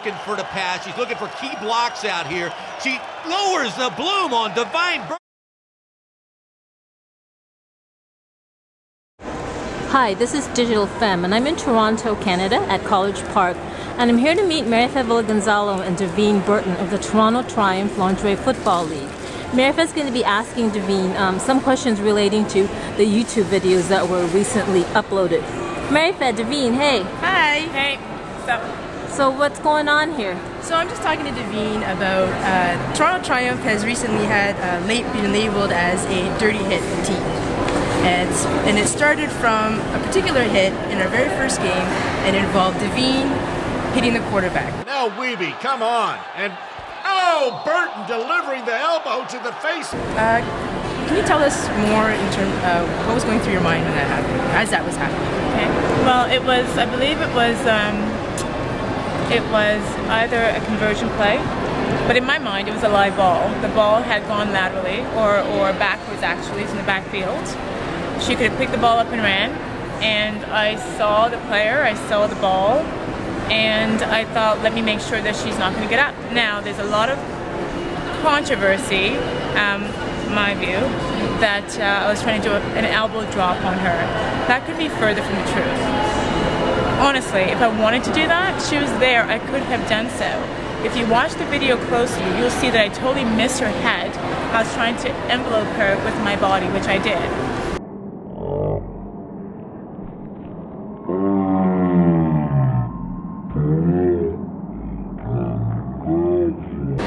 looking for the pass. She's looking for key blocks out here. She lowers the bloom on Davine Burton. Hi, this is Digital Femme, and I'm in Toronto, Canada at College Park, and I'm here to meet Marife Villagonzalo and Davine Burton of the Toronto Triumph Lingerie Football League. Marife is going to be asking Davine some questions relating to the YouTube videos that were recently uploaded. Marife, Davine, hey. Hi. Hey. What's up? So what's going on here? So I'm just talking to Davine about Toronto Triumph has recently been labeled as a dirty hit team. And it started from a particular hit in our very first game, and it involved Davine hitting the quarterback. Now Weeby, come on. And oh, Burton delivering the elbow to the face. Can you tell us more in terms of what was going through your mind when that happened, as that was happening? Okay. Well, it was, I believe it was either a conversion play, but in my mind it was a live ball. The ball had gone laterally or backwards actually, it's in the backfield. She could have picked the ball up and ran, and I saw the player, I saw the ball, and I thought, let me make sure that she's not going to get up. Now, there's a lot of controversy, my view, that I was trying to do an elbow drop on her. That could be further from the truth. Honestly, if I wanted to do that, she was there, I could have done so. If you watch the video closely, you'll see that I totally missed her head. I was trying to envelope her with my body, which I did.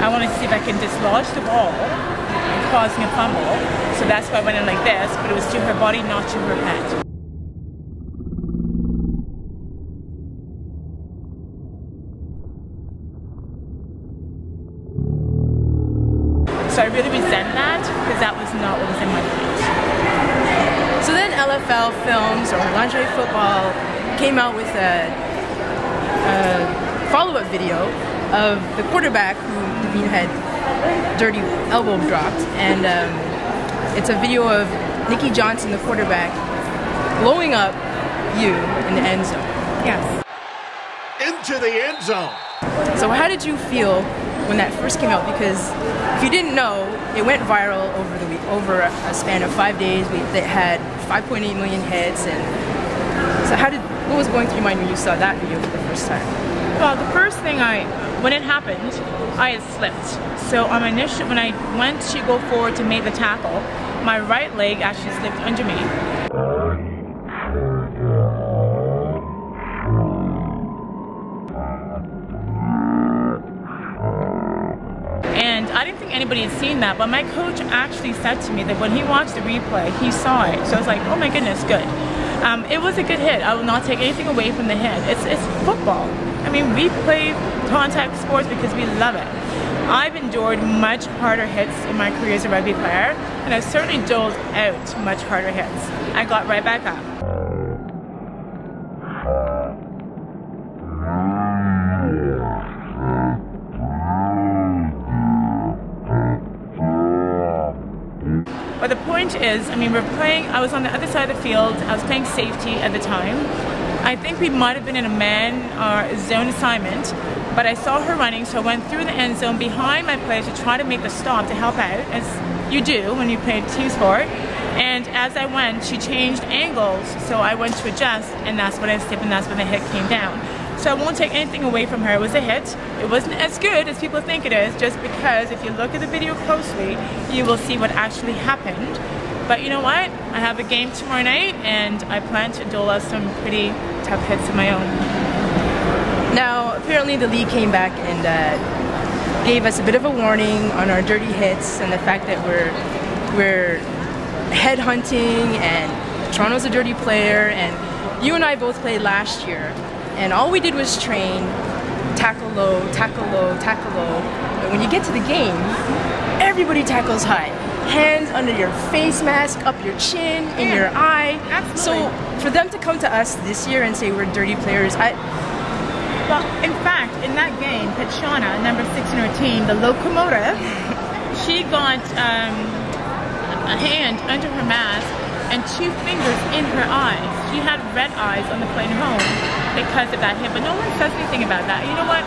I wanted to see if I can dislodge the ball, causing a fumble. So that's why I went in like this, but it was to her body, not to her head. So I really resent that, because that was not what was in my mind. So then LFL Films, or Lingerie Football, came out with a follow-up video of the quarterback who Davine had dirty elbow dropped, and it's a video of Nikki Johnson, the quarterback, blowing up you in the end zone. Yes. Into the end zone. So how did you feel when that first came out? Because if you didn't know, it went viral over the week, over a span of 5 days. It had 5.8 million hits, and so what was going through your mind when you saw that video for the first time? Well, the first thing when it happened, I had slipped. So on my initial, when I went to go forward to make the tackle, my right leg actually slipped under me. And I didn't think anybody had seen that, but my coach actually said to me that when he watched the replay, he saw it. So I was like, oh my goodness, good. It was a good hit. I will not take anything away from the hit. It's football. I mean, we play contact sports because we love it. I've endured much harder hits in my career as a rugby player, and I've certainly doled out much harder hits. I got right back up. But the point is, I mean, I was on the other side of the field, I was playing safety at the time. I think we might have been in a man or zone assignment, but I saw her running, so I went through the end zone behind my player to try to make the stop to help out, as you do when you play team sport. And as I went, she changed angles, so I went to adjust, and that's when I slipped, and that's when the hit came down. So I won't take anything away from her. It was a hit. It wasn't as good as people think it is, just because if you look at the video closely, you will see what actually happened. But you know what? I have a game tomorrow night, and I plan to dole out some pretty tough hits of my own. Now, apparently the league came back and gave us a bit of a warning on our dirty hits and the fact that we're headhunting, and Toronto's a dirty player, and you and I both played last year, and all we did was train, tackle low, tackle low, tackle low. But when you get to the game, everybody tackles high. Hands under your face mask, up your chin, in your eye. Absolutely. So for them to come to us this year and say we're dirty players, well, in fact, in that game, Pachana, number 6 in her team, the locomotive, she got a hand under her mask and 2 fingers in her eyes. She had red eyes on the plane home because of that hit, but no one says anything about that. You know what?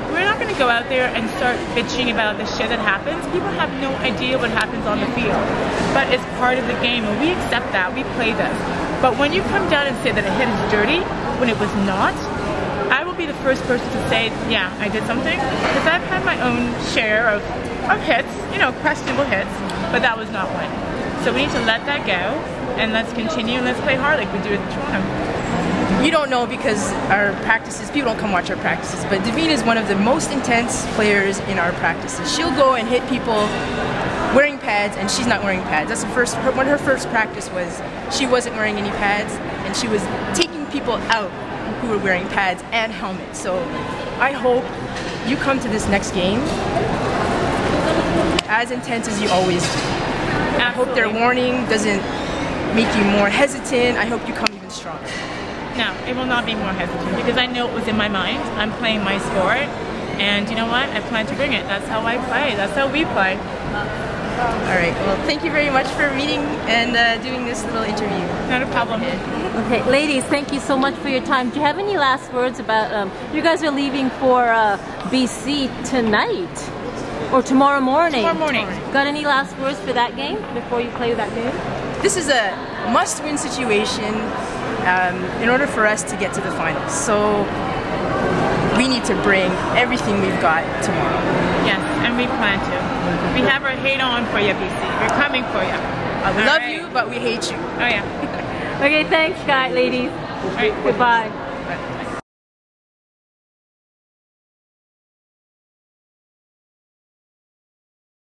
we're not going to go out there and start bitching about the shit that happens. People have no idea what happens on the field. But it's part of the game, and we accept that. We play this. But when you come down and say that a hit is dirty, when it was not, I will be the first person to say, yeah, I did something. Because I've had my own share of hits, you know, questionable hits, but that was not one. So we need to let that go, and let's continue, and let's play hard like we do at Toronto. You don't know because our practices, people don't come watch our practices, but Davine is one of the most intense players in our practices. She'll go and hit people wearing pads, and she's not wearing pads. That's when her first practice was, she wasn't wearing any pads, and she was taking people out who were wearing pads and helmets. So I hope you come to this next game as intense as you always do. Absolutely. I hope their warning doesn't make you more hesitant. I hope you come even stronger. No, it will not be more hesitant because I know it was in my mind. I'm playing my sport, and you know what? I plan to bring it. That's how I play. That's how we play. All right. Well, thank you very much for meeting and doing this little interview. Not a problem. Okay, ladies, thank you so much for your time. Do you have any last words about, you guys are leaving for BC tonight or tomorrow morning? Tomorrow morning. Got any last words for that game before you play that game? This is a must-win situation in order for us to get to the finals. So we need to bring everything we've got tomorrow. Yes, and we plan to. We have our hate on for you, BC. We're coming for you. I love you, but we hate you. Oh, yeah. Okay, thanks, guys, ladies. All right. Goodbye.